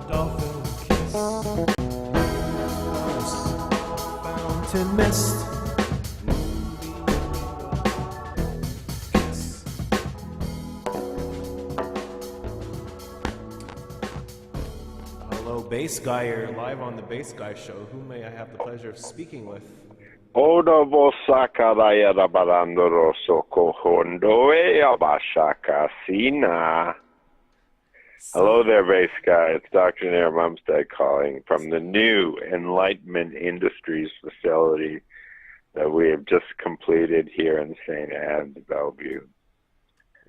Dolphin kiss. Fountain mist. Kiss. Hello, Bass Guy. You're live on the Bass Guy Show. Who may I have the pleasure of speaking with? Odo sakaraya rabarando rosso cojondo e abashaka sina. Hello there, Bass Guy. It's Dr. Naire Mumstead calling from the new Enlightenment Industries facility that we have just completed here in St. Anne's, Bellevue.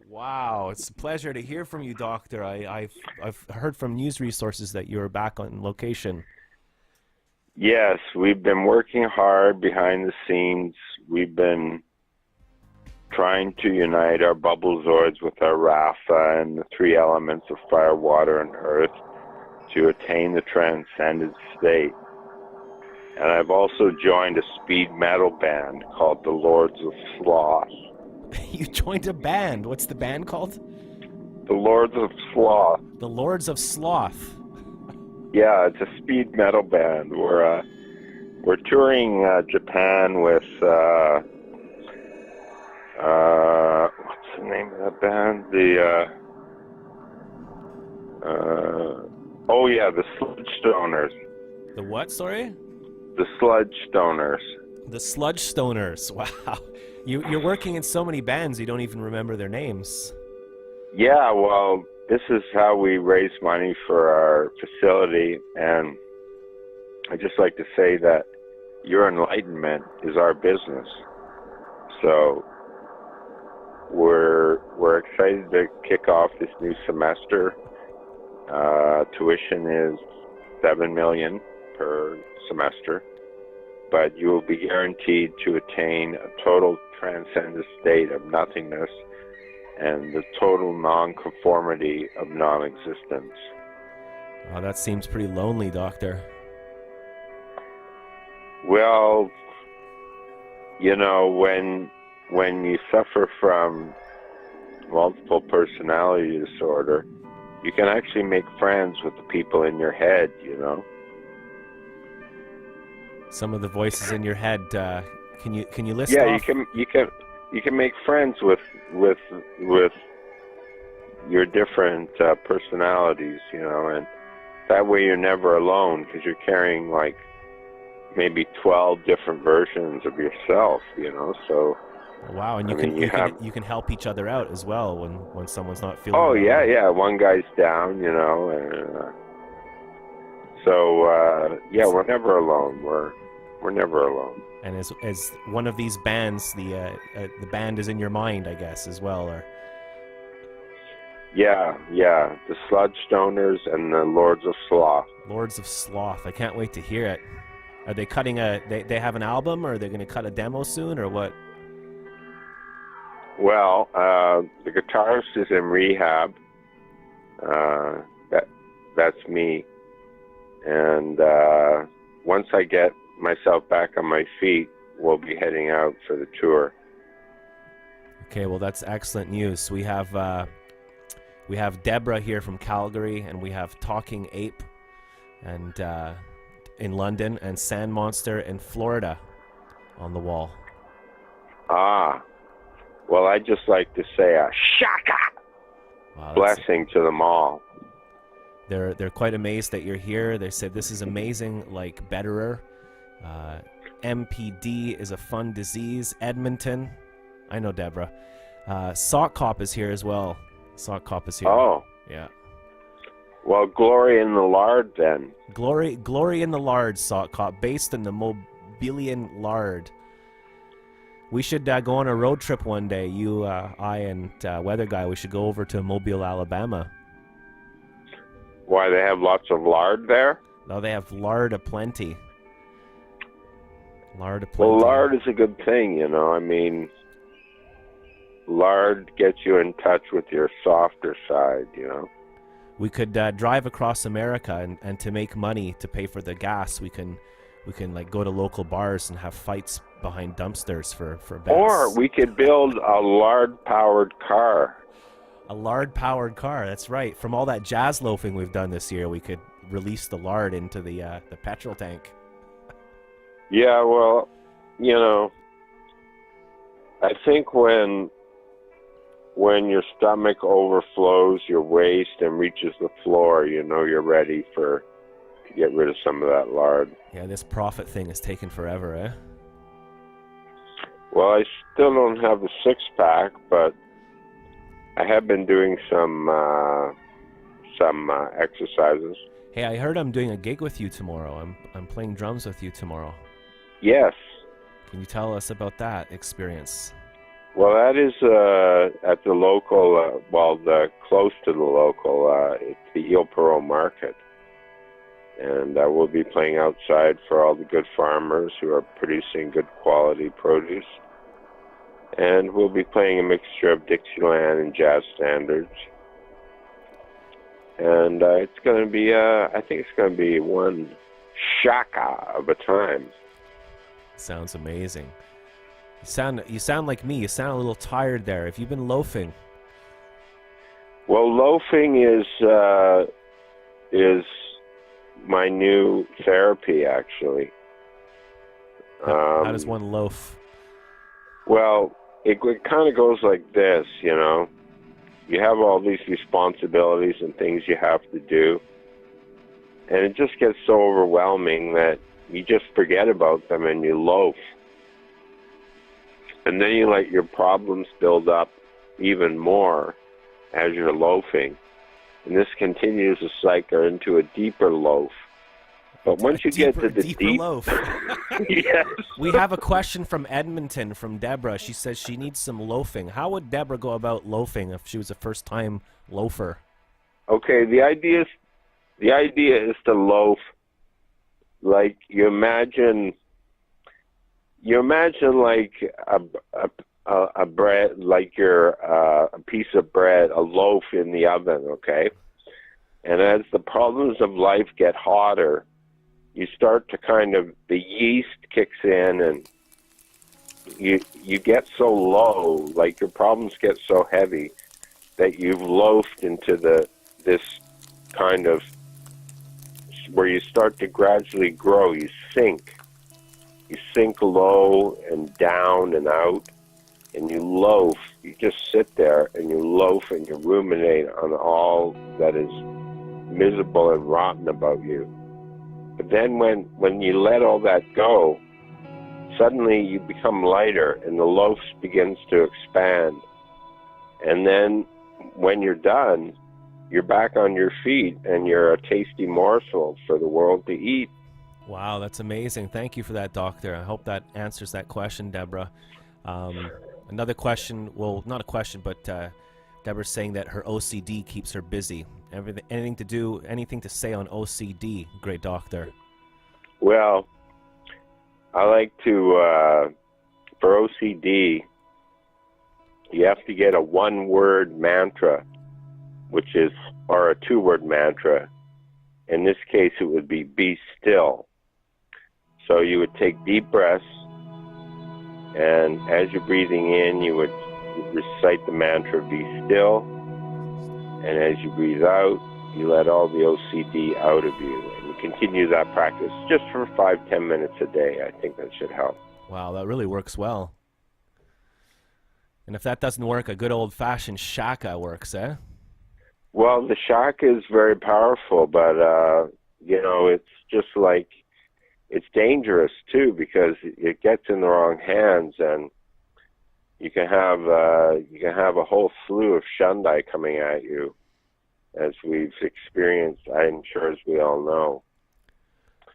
Wow, it's a pleasure to hear from you, Doctor. I've heard from news resources that you're back on location. Yes, we've been working hard behind the scenes. We've been trying to unite our bubblezords with our Rafa and the three elements of fire, water, and earth to attain the transcendent state. And I've also joined a speed metal band called the Lords of Sloth. You joined a band. What's the band called? The Lords of Sloth. The Lords of Sloth. Yeah, it's a speed metal band. We're touring Japan with what's the name of that band? The Sludge Stoners. The what, sorry? The Sludge Stoners. The Sludge Stoners. Wow. You're working in so many bands you don't even remember their names. Yeah, well, this is how we raise money for our facility, and I'd just like to say that your enlightenment is our business. So we're excited to kick off this new semester. Tuition is $7 million per semester, but you will be guaranteed to attain a total transcendent state of nothingness and the total non-conformity of non-existence. Oh, that seems pretty lonely, Doctor. Well, you know, when you suffer from multiple personality disorder, you can actually make friends with the people in your head, you know. Some of the voices in your head, can you list Yeah, off? you can make friends with your different personalities, you know, and that way you're never alone because you're carrying like maybe 12 different versions of yourself, you know. So wow, and you can help each other out as well when someone's not feeling. Oh well. yeah, one guy's down, you know, and we're never alone. We're never alone. And as one of these bands, the band is in your mind, I guess, as well, or. Yeah, the Sludge Stoners and the Lords of Sloth. Lords of Sloth. I can't wait to hear it. Are they cutting they have an album, or are they going to cut a demo soon, or what? Well, the guitarist is in rehab. That's me. And once I get myself back on my feet, we'll be heading out for the tour. Okay, well, that's excellent news. We have Deborah here from Calgary, and we have Talking Ape and in London, and Sand Monster in Florida on the wall. Ah, well, I'd just like to say a shaka blessing to them all. They're quite amazed that you're here. They said this is amazing, like betterer. MPD is a fun disease. Edmonton, I know Deborah. Sock Cop is here as well. Sock Cop is here. Oh, yeah. Well, glory in the lard then. Glory in the lard, Sock Cop, based in the Mobilian lard. We should go on a road trip one day. You, I, and Weather Guy. We should go over to Mobile, Alabama. Why, they have lots of lard there? No, they have lard aplenty. Lard aplenty. Well, lard is a good thing, you know. I mean, lard gets you in touch with your softer side, you know. We could drive across America, and to make money to pay for the gas, we can like go to local bars and have fights behind dumpsters for bets. Or we could build a lard-powered car. A lard-powered car. That's right. From all that jazz loafing we've done this year, we could release the lard into the petrol tank. Yeah, well, you know, I think when your stomach overflows your waist and reaches the floor, you know you're ready to get rid of some of that lard. Yeah, this profit thing is taking forever, eh? Well, I still don't have a six-pack, but I have been doing some exercises. Hey, I heard I'm doing a gig with you tomorrow. I'm playing drums with you tomorrow. Yes. Can you tell us about that experience? Well, that is at the local, close to the local, it's the Ile Perrot Market. And I will be playing outside for all the good farmers who are producing good quality produce. And we'll be playing a mixture of Dixieland and jazz standards. And it's going to be, I think it's going to be one shaka of a time. Sounds amazing. You sound like me. You sound a little tired there. Have you been loafing? Well, loafing is my new therapy, actually. How does one loaf? Well, it kind of goes like this, you know. You have all these responsibilities and things you have to do, and it just gets so overwhelming that you just forget about them and you loaf. And then you let your problems build up even more as you're loafing. And this continues to cycle into a deeper loaf. But once you get to the deeper deep loaf. Yes. We have a question from Edmonton from Deborah. She says she needs some loafing. How would Deborah go about loafing if she was a first-time loafer? Okay, the idea is to loaf like you imagine like a bread, like you're a piece of bread, a loaf in the oven, okay? And as the problems of life get hotter, you start to the yeast kicks in and you get so low, like your problems get so heavy that you've loafed into this kind of where you start to gradually grow. You sink low and down and out, and you loaf. You just sit there and you loaf and you ruminate on all that is miserable and rotten about you. But then when you let all that go, suddenly you become lighter and the loaf begins to expand. And then when you're done, you're back on your feet and you're a tasty morsel for the world to eat. Wow, that's amazing. Thank you for that, Doctor. I hope that answers that question, Deborah. Another question, well, not a question, but Deborah's saying that her OCD keeps her busy. Anything to say on OCD, great doctor? Well, I like to, for OCD, you have to get a one-word mantra, or a two-word mantra. In this case, it would be still. So you would take deep breaths, and as you're breathing in, you would recite the mantra, be still. And as you breathe out, you let all the OCD out of you. And you continue that practice just for 5-10 minutes a day. I think that should help. Wow, that really works well. And if that doesn't work, a good old-fashioned shaka works, eh? Well, the shaka is very powerful, but, it's just like, it's dangerous, too, because it gets in the wrong hands, and you can have a whole slew of shundai coming at you, as we've experienced, I'm sure, as we all know.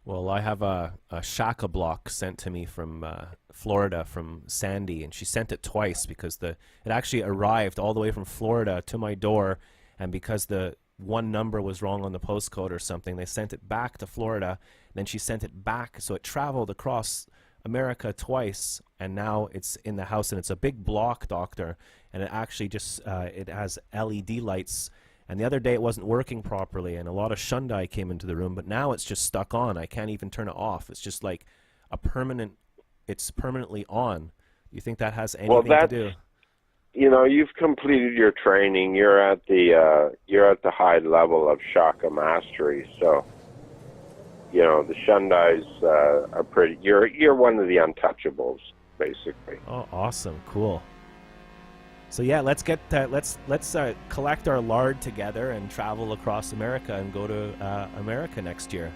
Well, I have a shaka block sent to me from Florida, from Sandy, and she sent it twice because it actually arrived all the way from Florida to my door, and because the one number was wrong on the postcode or something, they sent it back to Florida. Then she sent it back, so it traveled across America twice, and now it's in the house, and it's a big block, Doctor, and it actually just it has LED lights. And the other day it wasn't working properly, and a lot of shundai came into the room, but now it's just stuck on. I can't even turn it off. It's just like it's permanently on. Do you think that has anything to do? you've completed your training. You're at the high level of shaka mastery. So, the Shundais are pretty. You're one of the untouchables, basically. Oh, awesome, cool. So yeah, let's get let's collect our lard together and travel across America and go to America next year.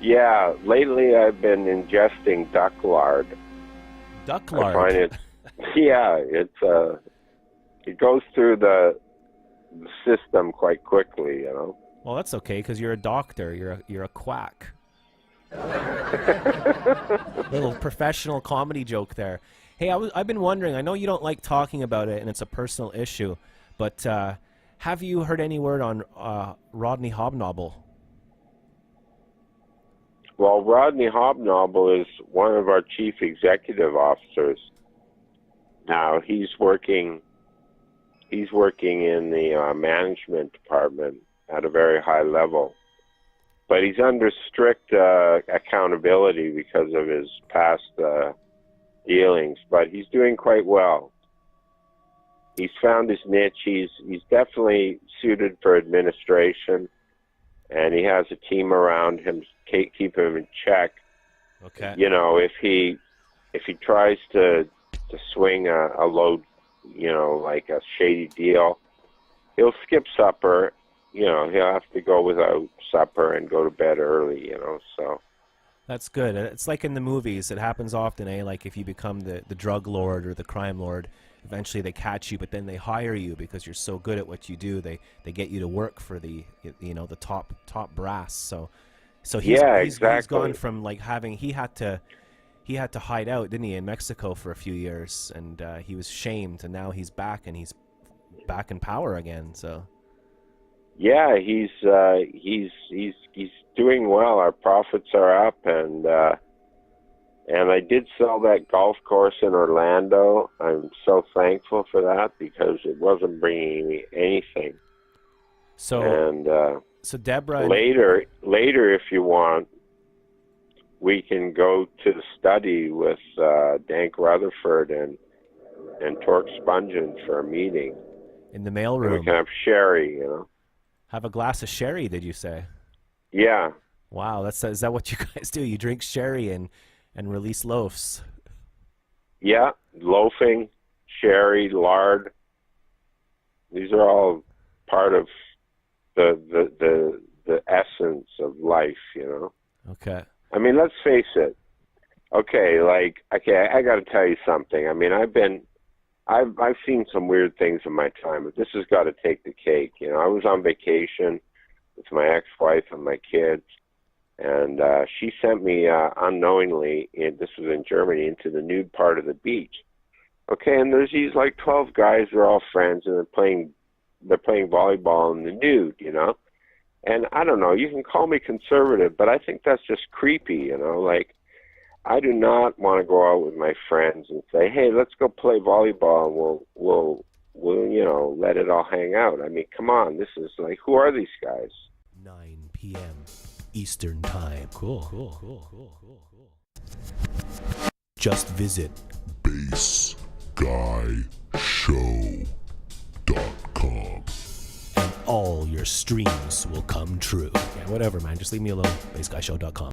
Yeah, lately I've been ingesting duck lard. Duck lard. I find it. Yeah, it goes through the system quite quickly. Well, that's okay because you're a doctor. You're a quack. Little professional comedy joke there. Hey, I've been wondering. I know you don't like talking about it, and it's a personal issue, but have you heard any word on Rodney Hobnoble? Well, Rodney Hobnoble is one of our chief executive officers. Now he's working in the management department at a very high level, but he's under strict accountability because of his past dealings. But he's doing quite well. He's found his niche. He's definitely suited for administration, and he has a team around him to keep him in check. Okay. If he tries to swing a low, like a shady deal, he'll skip supper. He'll have to go without supper and go to bed early. So. That's good. It's like in the movies. It happens often, eh? Like if you become the drug lord or the crime lord, eventually they catch you, but then they hire you because you're so good at what you do. They get you to work for the top brass. So he's gone from like he had to hide out, didn't he, in Mexico for a few years, and he was shamed, and now he's back and he's back in power again. So. Yeah, he's doing well. Our profits are up, and I did sell that golf course in Orlando. I'm so thankful for that because it wasn't bringing me anything. So Deborah. Later, if you want, we can go to the study with Dank Rutherford and Torque Spungen for a meeting in the mailroom. We can have sherry, Have a glass of sherry, did you say? Yeah. Wow, is that what you guys do? You drink sherry and release loafs? Yeah, loafing, sherry, lard. These are all part of the essence of life, Okay. I mean, let's face it. Okay, I got to tell you something. I mean, I've seen some weird things in my time, but this has got to take the cake. I was on vacation with my ex-wife and my kids, and she sent me unknowingly, this was in Germany, into the nude part of the beach. Okay, and there's these 12 guys, they're all friends, and they're playing volleyball in the nude, And I don't know, you can call me conservative, but I think that's just creepy, I do not want to go out with my friends and say, hey, let's go play volleyball and we'll let it all hang out. I mean, come on, this is who are these guys? 9 p.m. Eastern Time. Cool. Just visit bassguyshow.com and all your streams will come true. Yeah, whatever, man. Just leave me alone. bassguyshow.com.